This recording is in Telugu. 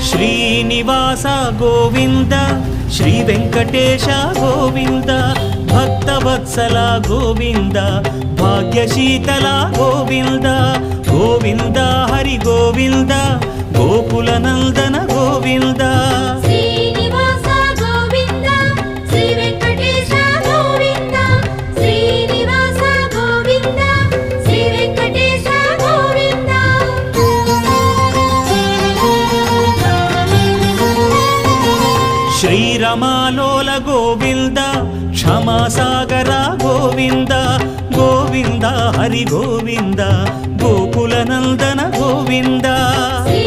శ్రీనివాస గోవింద శ్రీ వెంకటేశ గోవింద భక్తవత్సల గోవింద భాగ్యశీతల గోవింద గోవింద హరి గోవింద గోకుల నందన గోవింద శ్రీనివాస గోవింద శ్రీ వెంకటేశ గోవింద శ్రీనివాస గోవింద శ్రీ వెంకటేశ గోవింద శ్రీరమాలోల గోవింద క్షమాసాగర గోవింద గోవింద హరి గోవింద గోకుల నందన గోవింద శ్రీ